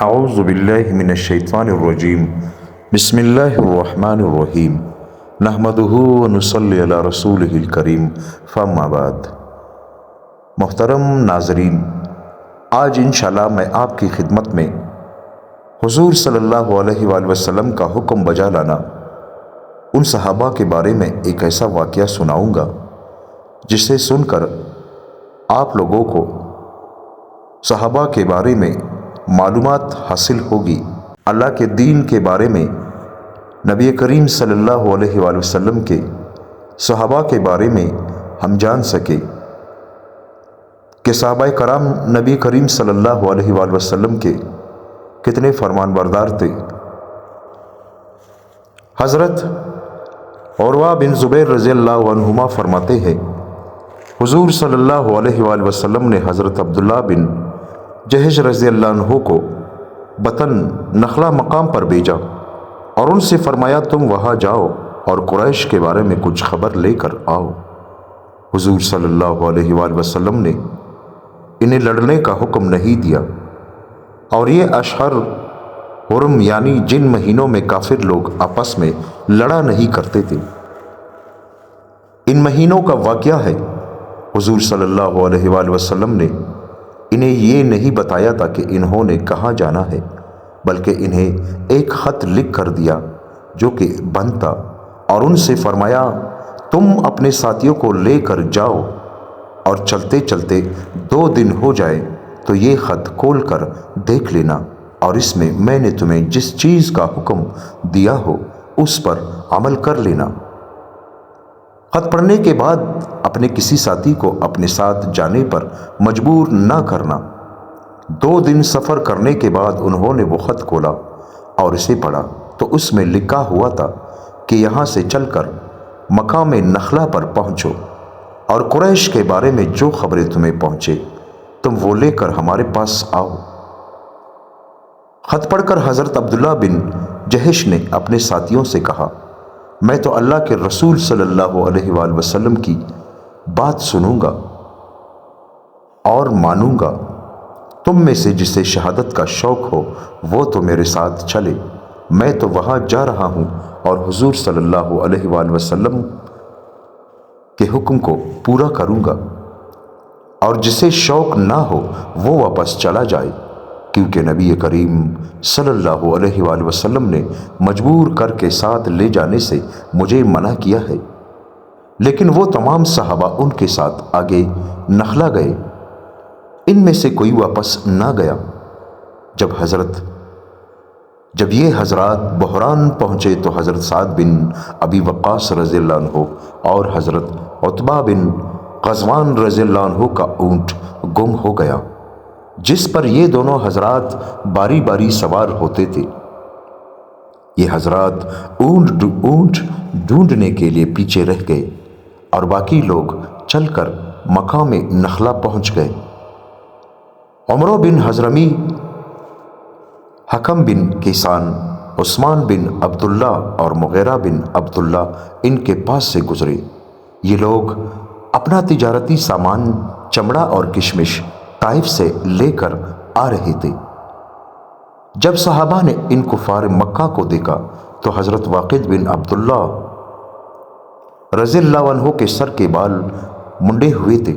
اعوذ باللہ من الشیطان الرجیم بسم اللہ الرحمن الرحیم نحمدہ ونصلی علی رسولہ الکریم فاما بعد۔ محترم ناظرین، آج انشاءاللہ میں آپ کی خدمت میں حضور صلی اللہ علیہ وآلہ وسلم کا حکم بجا لانا ان صحابہ کے بارے میں ایک ایسا واقعہ سناؤں گا جسے سن کر آپ لوگوں کو صحابہ کے بارے میں معلومات حاصل ہوگی، اللہ کے دین کے بارے میں، نبی کریم صلی اللہ علیہ وآلہ وسلم کے صحابہ کے بارے میں ہم جان سکے کہ صحابہ کرام نبی کریم صلی اللہ علیہ وآلہ وسلم کے کتنے فرمان بردار تھے۔ حضرت عروہ بن زبیر رضی اللہ عنہما فرماتے ہیں، حضور صلی اللہ علیہ وآلہ وسلم نے حضرت عبداللہ بن جہش رضی اللہ عنہ کو بطن نخلا مقام پر بھیجا اور ان سے فرمایا تم وہاں جاؤ اور قریش کے بارے میں کچھ خبر لے کر آؤ۔ حضور صلی اللہ علیہ وآلہ وسلم نے انہیں لڑنے کا حکم نہیں دیا، اور یہ اشہر حرم یعنی جن مہینوں میں کافر لوگ آپس میں لڑا نہیں کرتے تھے، ان مہینوں کا واقعہ ہے۔ حضور صلی اللہ علیہ وآلہ وسلم نے انہیں یہ نہیں بتایا تھا کہ انہوں نے کہاں جانا ہے، بلکہ انہیں ایک خط لکھ کر دیا جو کہ بند تھا، اور ان سے فرمایا تم اپنے ساتھیوں کو لے کر جاؤ اور چلتے چلتے 2 دن ہو جائے تو یہ خط کھول کر دیکھ لینا، اور اس میں میں نے تمہیں جس چیز کا حکم دیا ہو اس پر عمل کر لینا۔ خط پڑھنے کے بعد اپنے کسی ساتھی کو اپنے ساتھ جانے پر مجبور نہ کرنا۔ 2 دن سفر کرنے کے بعد انہوں نے وہ خط کھولا اور اسے پڑھا تو اس میں لکھا ہوا تھا کہ یہاں سے چل کر مقام نخلا پر پہنچو اور قریش کے بارے میں جو خبریں تمہیں پہنچے تم وہ لے کر ہمارے پاس آؤ۔ خط پڑھ کر حضرت عبداللہ بن جہش نے اپنے ساتھیوں سے کہا، میں تو اللہ کے رسول صلی اللہ علیہ وآلہ وسلم کی بات سنوں گا اور مانوں گا، تم میں سے جسے شہادت کا شوق ہو وہ تو میرے ساتھ چلے، میں تو وہاں جا رہا ہوں اور حضور صلی اللہ علیہ وآلہ وسلم کے حکم کو پورا کروں گا، اور جسے شوق نہ ہو وہ واپس چلا جائے، کیونکہ نبی کریم صلی اللہ علیہ وآلہ وسلم نے مجبور کر کے ساتھ لے جانے سے مجھے منع کیا ہے۔ لیکن وہ تمام صحابہ ان کے ساتھ آگے نخلا گئے، ان میں سے کوئی واپس نہ گیا۔ جب یہ حضرات بحران پہنچے تو حضرت سعد بن ابی وقاص رضی اللہ عنہ اور حضرت عتبہ بن غزوان رضی اللہ عنہ کا اونٹ گم ہو گیا، جس پر یہ دونوں حضرات باری باری سوار ہوتے تھے۔ یہ حضرات اونٹ ڈھونڈنے کے لیے پیچھے رہ گئے اور باقی لوگ چل کر مقام نخلا پہنچ گئے۔ عمرو بن حضرمی، حکم بن کیسان، عثمان بن عبداللہ اور مغیرہ بن عبداللہ ان کے پاس سے گزرے۔ یہ لوگ اپنا تجارتی سامان چمڑا اور کشمش طائف سے لے کر آ رہے تھے۔ جب صحابہ نے ان کفار مکہ کو دیکھا تو حضرت واقد بن عبداللہ رضی اللہ عنہ کے سر کے بال منڈے ہوئے تھے،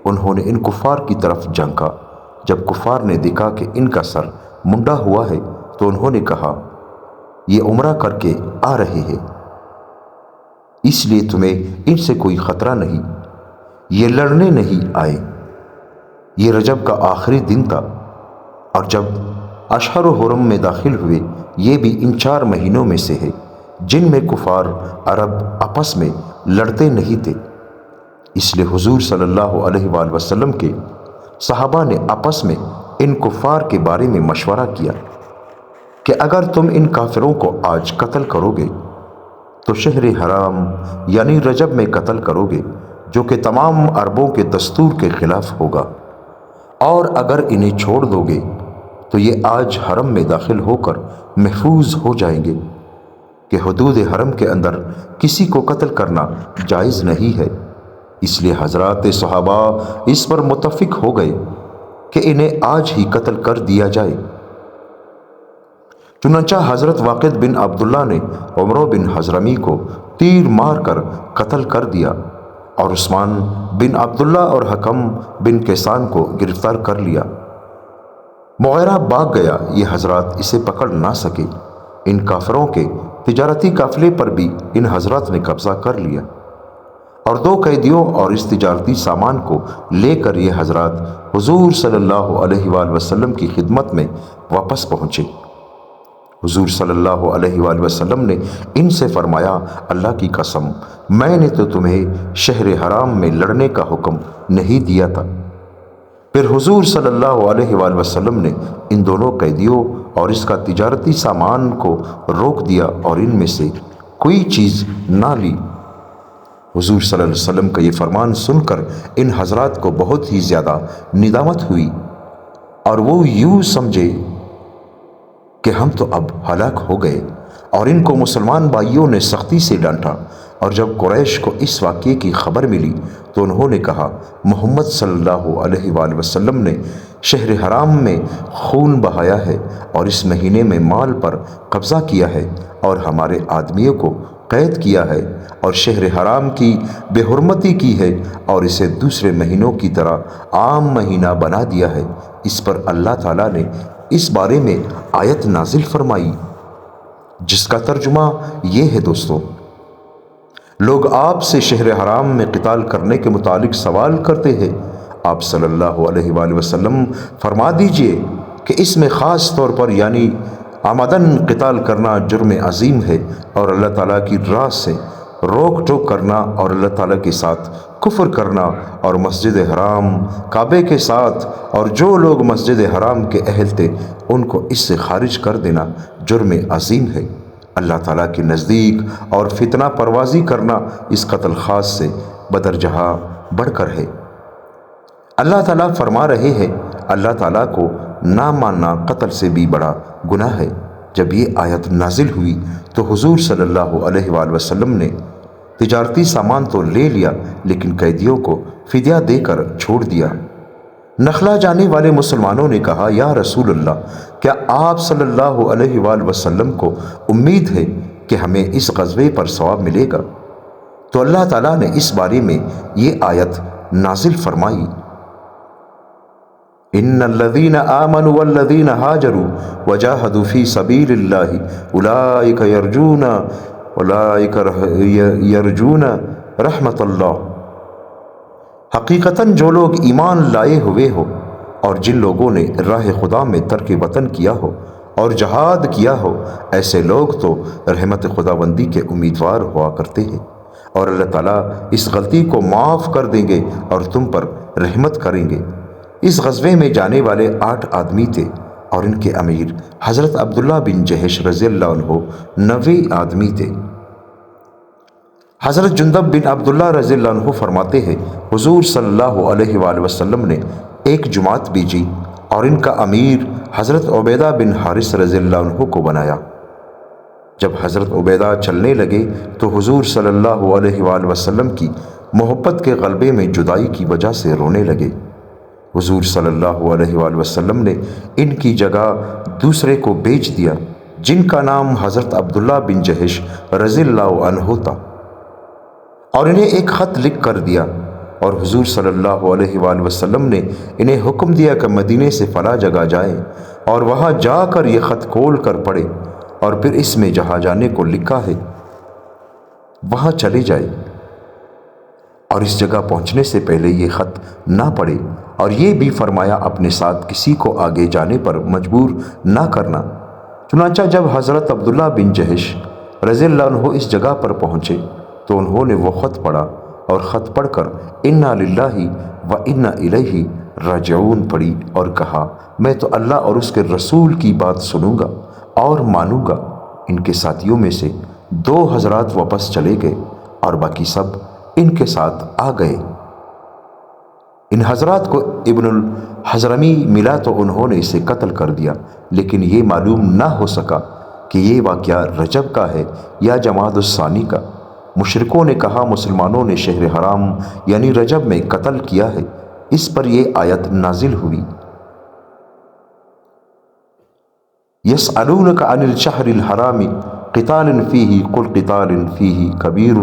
انہوں نے ان کفار کی طرف جھانکا۔ جب کفار نے دیکھا کہ ان کا سر منڈا ہوا ہے تو انہوں نے کہا یہ عمرہ کر کے آ رہے ہیں، اس لیے تمہیں ان سے کوئی خطرہ نہیں، یہ لڑنے نہیں آئے۔ یہ رجب کا آخری دن تھا، اور جب اشہر و حرم میں داخل ہوئے، یہ بھی ان 4 مہینوں میں سے ہے جن میں کفار عرب آپس میں لڑتے نہیں تھے۔ اس لیے حضور صلی اللہ علیہ وآلہ وسلم کے صحابہ نے آپس میں ان کفار کے بارے میں مشورہ کیا کہ اگر تم ان کافروں کو آج قتل کرو گے تو شہر حرام یعنی رجب میں قتل کرو گے، جو کہ تمام عربوں کے دستور کے خلاف ہوگا، اور اگر انہیں چھوڑ دو گے تو یہ آج حرم میں داخل ہو کر محفوظ ہو جائیں گے کہ حدود حرم کے اندر کسی کو قتل کرنا جائز نہیں ہے۔ اس لیے حضرات صحابہ اس پر متفق ہو گئے کہ انہیں آج ہی قتل کر دیا جائے۔ چنانچہ حضرت واقد بن عبداللہ نے عمرو بن حضرمی کو تیر مار کر قتل کر دیا اور عثمان بن عبداللہ اور حکم بن کیسان کو گرفتار کر لیا۔ مغیرہ بھاگ گیا، یہ حضرات اسے پکڑ نہ سکے۔ ان کافروں کے تجارتی قافلے پر بھی ان حضرات نے قبضہ کر لیا اور 2 قیدیوں اور اس تجارتی سامان کو لے کر یہ حضرات حضور صلی اللہ علیہ وآلہ وسلم کی خدمت میں واپس پہنچے۔ حضور صلی اللہ علیہ وآلہ وسلم نے ان سے فرمایا، اللہ کی قسم، میں نے تو تمہیں شہر حرام میں لڑنے کا حکم نہیں دیا تھا۔ پھر حضور صلی اللہ علیہ وآلہ وسلم نے ان دونوں قیدیوں اور اس کا تجارتی سامان کو روک دیا اور ان میں سے کوئی چیز نہ لی۔ حضور صلی اللہ علیہ وسلم کا یہ فرمان سن کر ان حضرات کو بہت ہی زیادہ ندامت ہوئی اور وہ یوں سمجھے کہ ہم تو اب ہلاک ہو گئے، اور ان کو مسلمان بھائیوں نے سختی سے ڈانٹا۔ اور جب قریش کو اس واقعے کی خبر ملی تو انہوں نے کہا، محمد صلی اللہ علیہ وآلہ وسلم نے شہر حرام میں خون بہایا ہے اور اس مہینے میں مال پر قبضہ کیا ہے اور ہمارے آدمیوں کو قید کیا ہے اور شہر حرام کی بے حرمتی کی ہے اور اسے دوسرے مہینوں کی طرح عام مہینہ بنا دیا ہے۔ اس پر اللہ تعالیٰ نے اس بارے میں آیت نازل فرمائی، جس کا ترجمہ یہ ہے۔ دوستو، لوگ آپ سے شہر حرام میں قتال کرنے کے متعلق سوال کرتے ہیں۔ آپ صلی اللہ علیہ وآلہ وسلم فرما دیجئے کہ اس میں خاص طور پر یعنی عمدن قتال کرنا جرم عظیم ہے اور اللہ تعالیٰ کی راہ سے روک ٹوک کرنا اور اللہ تعالیٰ کے ساتھ کفر کرنا اور مسجد حرام کعبے کے ساتھ اور جو لوگ مسجد حرام کے اہل تھے ان کو اس سے خارج کر دینا جرم عظیم ہے اللہ تعالیٰ کے نزدیک، اور فتنہ پروازی کرنا اس قتل خاص سے بدرجہ بڑھ کر ہے۔ اللہ تعالیٰ فرما رہے ہیں، اللہ تعالیٰ کو نہ ماننا قتل سے بھی بڑا گناہ ہے۔ جب یہ آیت نازل ہوئی تو حضور صلی اللہ علیہ وآلہ وسلم نے تجارتی سامان تو لے لیا لیکن قیدیوں کو فدیہ دے کر چھوڑ دیا۔ نخلا جانے والے مسلمانوں نے کہا، یا رسول اللہ، کیا آپ صلی اللہ علیہ وآلہ وسلم کو امید ہے کہ ہمیں اس غزوے پر ثواب ملے گا؟ تو اللہ تعالیٰ نے اس بارے میں یہ آیت نازل فرمائی، ان الذین آمنوا والذین ہاجروا وجاہدوا فی سبیل اللہ اولئک یرجون رحمت اللہ۔ حقیقتاً جو لوگ ایمان لائے ہوئے ہو اور جن لوگوں نے راہ خدا میں ترک وطن کیا ہو اور جہاد کیا ہو، ایسے لوگ تو رحمت خداوندی کے امیدوار ہوا کرتے ہیں، اور اللہ تعالیٰ اس غلطی کو معاف کر دیں گے اور تم پر رحمت کریں گے۔ اس غزوے میں جانے والے 8 آدمی تھے اور ان کے امیر حضرت عبداللہ بن جہش رضی اللہ عنہ 90 آدمی تھے۔ حضرت جندب بن عبداللہ رضی اللہ عنہ فرماتے ہیں، حضور صلی اللہ علیہ وآلہ وسلم نے ایک جماعت بھیجی اور ان کا امیر حضرت عبیدہ بن حارث رضی اللہ عنہ کو بنایا۔ جب حضرت عبیدہ چلنے لگے تو حضور صلی اللہ علیہ وآلہ وسلم کی محبت کے غلبے میں جدائی کی وجہ سے رونے لگے۔ حضور صلی اللہ علیہ وآلہ وسلم نے ان کی جگہ دوسرے کو بھیج دیا جن کا نام حضرت عبداللہ بن جہش رضی اللہ عنہ تھا، اور انہیں ایک خط لکھ کر دیا، اور حضور صلی اللہ علیہ وآلہ وسلم نے انہیں حکم دیا کہ مدینے سے فلاں جگہ جائیں اور وہاں جا کر یہ خط کھول کر پڑھیں، اور پھر اس میں جہاں جانے کو لکھا ہے وہاں چلے جائیں، اور اس جگہ پہنچنے سے پہلے یہ خط نہ پڑھے، اور یہ بھی فرمایا اپنے ساتھ کسی کو آگے جانے پر مجبور نہ کرنا۔ چنانچہ جب حضرت عبداللہ بن جہش رضی اللہ عنہ اس جگہ پر پہنچے تو انہوں نے وہ خط پڑھا، اور خط پڑھ کر انا للہ و انا الیہ راجعون پڑھی اور کہا، میں تو اللہ اور اس کے رسول کی بات سنوں گا اور مانوں گا۔ ان کے ساتھیوں میں سے 2 حضرات واپس چلے گئے اور باقی سب ان کے ساتھ آ گئے۔ ان حضرات کو ابن الحضرمی ملا تو انہوں نے اسے قتل کر دیا، لیکن یہ معلوم نہ ہو سکا کہ یہ واقعہ رجب کا ہے یا جمادی الثانی کا۔ مشرکوں نے کہا، مسلمانوں نے شہر حرام یعنی رجب میں قتل کیا ہے۔ اس پر یہ آیت نازل ہوئی، یسألونک عن الشہر الحرام قتال فیہ قل قتال فیہ کبیر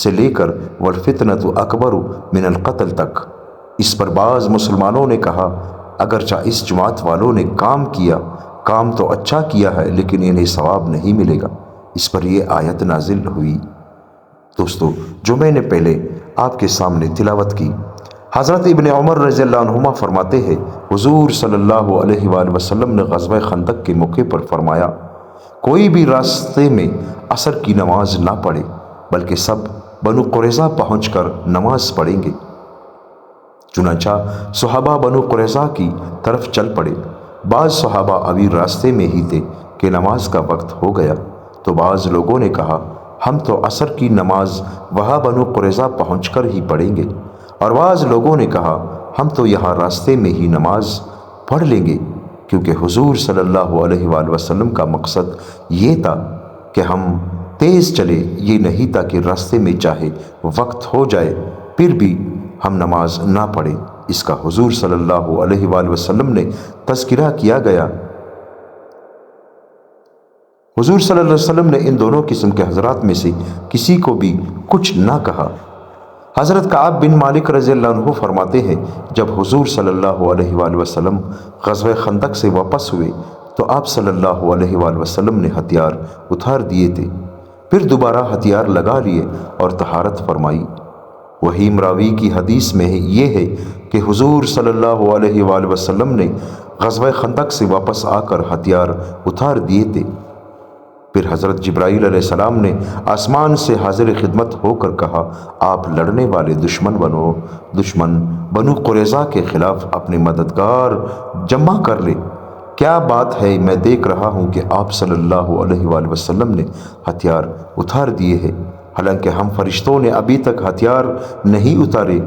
سے لے کر والفتنۃ اکبر من القتل تک۔ اس پر بعض مسلمانوں نے کہا اگرچہ اس جماعت والوں نے کام تو اچھا کیا ہے لیکن انہیں ثواب نہیں ملے گا۔ اس پر یہ آیت نازل ہوئی۔ دوستو، جو میں نے پہلے آپ کے سامنے تلاوت کی، حضرت ابن عمر رضی اللہ عنہما فرماتے ہیں حضور صلی اللہ علیہ وآلہ وسلم نے غزوہ خندق کے موقع پر فرمایا کوئی بھی راستے میں عصر کی نماز نہ پڑھے بلکہ سب بنو قریظہ پہنچ کر نماز پڑھیں گے۔ چنانچہ صحابہ بنو قریظہ کی طرف چل پڑے۔ بعض صحابہ ابھی راستے میں ہی تھے کہ نماز کا وقت ہو گیا، تو بعض لوگوں نے کہا ہم تو عصر کی نماز وہاں بنو قریظہ پہنچ کر ہی پڑھیں گے، اور بعض لوگوں نے کہا ہم تو یہاں راستے میں ہی نماز پڑھ لیں گے، کیونکہ حضور صلی اللہ علیہ وآلہ وسلم کا مقصد یہ تھا کہ ہم تیز چلے، یہ نہیں تھا کہ راستے میں چاہے وقت ہو جائے پھر بھی ہم نماز نہ پڑھیں۔ اس کا حضور صلی اللہ علیہ وآلہ وسلم نے تذکرہ کیا گیا۔ حضور صلی اللہ علیہ وسلم نے ان دونوں قسم کے حضرات میں سے کسی کو بھی کچھ نہ کہا۔ حضرت کعب بن مالک رضی اللہ عنہ فرماتے ہیں جب حضور صلی اللہ علیہ وآلہ وسلم غزوہ خندق سے واپس ہوئے تو آپ صلی اللہ علیہ وآلہ وسلم نے ہتھیار اتار دیے تھے، پھر دوبارہ ہتھیار لگا لیے اور طہارت فرمائی۔ وحیم راوی کی حدیث میں یہ ہے کہ حضور صلی اللہ علیہ وآلہ وسلم نے غزوہ خندق سے واپس آ کر ہتھیار اتار دیے تھے۔ پھر حضرت جبرائیل علیہ السلام نے آسمان سے حاضر خدمت ہو کر کہا آپ لڑنے والے دشمن بنو قریظہ کے خلاف اپنے مددگار جمع کر لے۔ کیا بات ہے، میں دیکھ رہا ہوں کہ آپ صلی اللہ علیہ وآلہ وسلم نے ہتھیار اتار دیے ہیں، حالانکہ ہم فرشتوں نے ابھی تک ہتھیار نہیں اتارے۔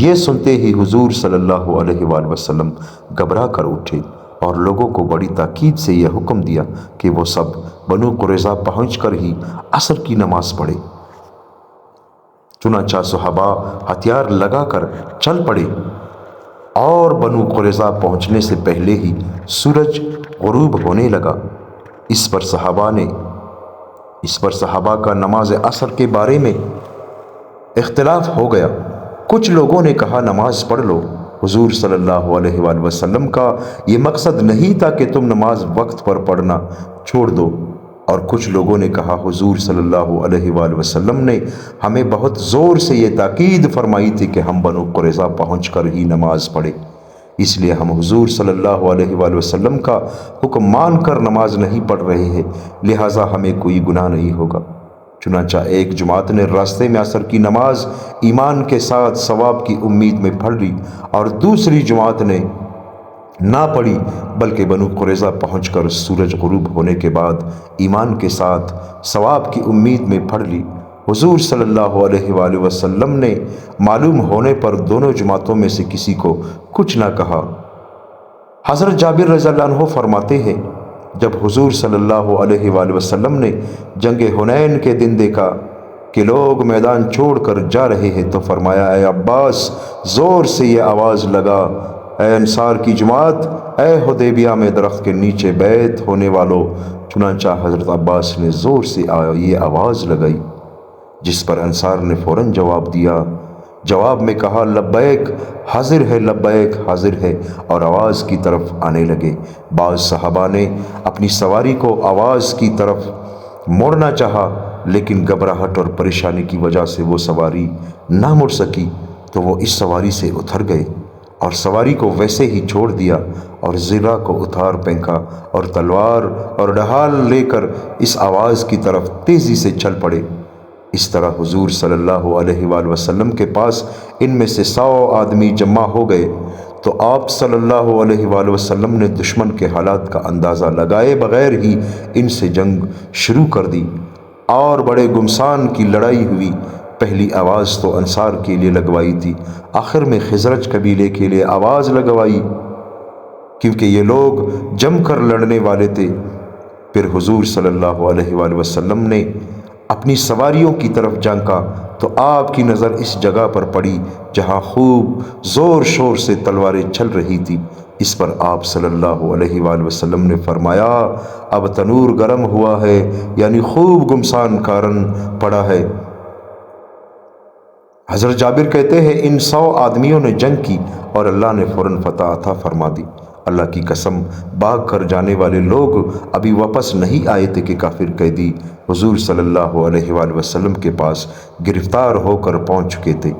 یہ سنتے ہی حضور صلی اللہ علیہ وآلہ وسلم گھبرا کر اٹھے اور لوگوں کو بڑی تاکید سے یہ حکم دیا کہ وہ سب بنو قریظہ پہنچ کر ہی عصر کی نماز پڑھے۔ چنانچہ صحابہ ہتھیار لگا کر چل پڑے اور بنو قریظہ پہنچنے سے پہلے ہی سورج غروب ہونے لگا۔ اس پر صحابہ کا نماز عصر کے بارے میں اختلاف ہو گیا۔ کچھ لوگوں نے کہا نماز پڑھ لو، حضور صلی اللہ علیہ وآلہ وسلم کا یہ مقصد نہیں تھا کہ تم نماز وقت پر پڑھنا چھوڑ دو، اور کچھ لوگوں نے کہا حضور صلی اللہ علیہ وآلہ وسلم نے ہمیں بہت زور سے یہ تاکید فرمائی تھی کہ ہم بنو قریظہ پہنچ کر ہی نماز پڑھیں، اس لیے ہم حضور صلی اللہ علیہ وآلہ وسلم کا حکم مان کر نماز نہیں پڑھ رہے ہیں، لہٰذا ہمیں کوئی گناہ نہیں ہوگا۔ چنانچہ ایک جماعت نے راستے میں عصر کی نماز ایمان کے ساتھ ثواب کی امید میں پڑھ لی، اور دوسری جماعت نے نہ پڑھی بلکہ بنو قریظہ پہنچ کر سورج غروب ہونے کے بعد ایمان کے ساتھ ثواب کی امید میں پڑھ لی۔ حضور صلی اللہ علیہ وآلہ وسلم نے معلوم ہونے پر دونوں جماعتوں میں سے کسی کو کچھ نہ کہا۔ حضرت جابر رضی اللہ عنہ فرماتے ہیں جب حضور صلی اللہ علیہ وآلہ وسلم نے جنگ حنین کے دن دیکھا کہ لوگ میدان چھوڑ کر جا رہے ہیں تو فرمایا اے عباس، زور سے یہ آواز لگا، اے انصار کی جماعت، اے حدیبیہ میں درخت کے نیچے بیعت ہونے والوں۔ چنانچہ حضرت عباس نے زور سے یہ آواز لگائی، جس پر انصار نے فوراً جواب دیا، جواب میں کہا لبیک، حاضر ہے، لبیک، حاضر ہے، اور آواز کی طرف آنے لگے۔ بعض صحابہ نے اپنی سواری کو آواز کی طرف موڑنا چاہا، لیکن گھبراہٹ اور پریشانی کی وجہ سے وہ سواری نہ مڑ سکی، تو وہ اس سواری سے اتر گئے اور سواری کو ویسے ہی چھوڑ دیا اور زرہ کو اتار پھینکا اور تلوار اور ڈھال لے کر اس آواز کی طرف تیزی سے چل پڑے۔ اس طرح حضور صلی اللہ علیہ وآلہ وسلم کے پاس ان میں سے 100 آدمی جمع ہو گئے، تو آپ صلی اللہ علیہ وآلہ وسلم نے دشمن کے حالات کا اندازہ لگائے بغیر ہی ان سے جنگ شروع کر دی اور بڑے گمسان کی لڑائی ہوئی۔ پہلی آواز تو انصار کے لیے لگوائی تھی، آخر میں خزرج قبیلے کے لیے آواز لگوائی، کیونکہ یہ لوگ جم کر لڑنے والے تھے۔ پھر حضور صلی اللہ علیہ وآلہ وسلم نے اپنی سواریوں کی طرف جھانکا تو آپ کی نظر اس جگہ پر پڑی جہاں خوب زور شور سے تلواریں چل رہی تھی۔ اس پر آپ صلی اللہ علیہ وآلہ وسلم نے فرمایا اب تنور گرم ہوا ہے، یعنی خوب گمسان کارن پڑا ہے۔ حضرت جابر کہتے ہیں ان 100 آدمیوں نے جنگ کی اور اللہ نے فوراً فتح عطا فرما دی۔ اللہ کی قسم بھاگ کر جانے والے لوگ ابھی واپس نہیں آئے تھے کہ کافر قیدی حضور صلی اللہ علیہ وآلہ وسلم کے پاس گرفتار ہو کر پہنچ چکے تھے۔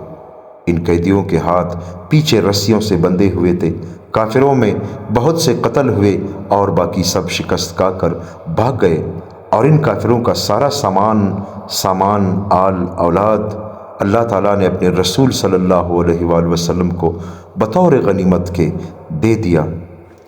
ان قیدیوں کے ہاتھ پیچھے رسیوں سے بندھے ہوئے تھے۔ کافروں میں بہت سے قتل ہوئے اور باقی سب شکست کھا کر بھاگ گئے، اور ان کافروں کا سارا سامان آل اولاد اللہ تعالیٰ نے اپنے رسول صلی اللہ علیہ وآلہ وسلم کو بطور غنیمت کے دے دیا۔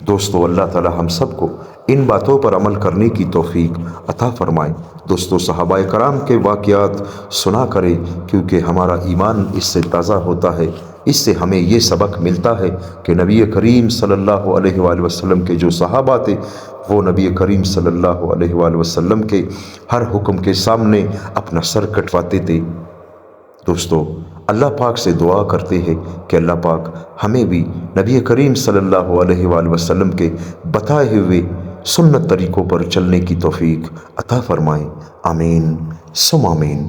دوستو، اللہ تعالیٰ ہم سب کو ان باتوں پر عمل کرنے کی توفیق عطا فرمائے۔ دوستو، صحابہ کرام کے واقعات سنا کرے، کیونکہ ہمارا ایمان اس سے تازہ ہوتا ہے۔ اس سے ہمیں یہ سبق ملتا ہے کہ نبی کریم صلی اللہ علیہ وآلہ وسلم کے جو صحابہ تھے وہ نبی کریم صلی اللہ علیہ وآلہ وسلم کے ہر حکم کے سامنے اپنا سر کٹواتے تھے۔ دوستو، اللہ پاک سے دعا کرتے ہیں کہ اللہ پاک ہمیں بھی نبی کریم صلی اللہ علیہ وآلہ وسلم کے بتائے ہوئے سنت طریقوں پر چلنے کی توفیق عطا فرمائے۔ آمین ثم آمین۔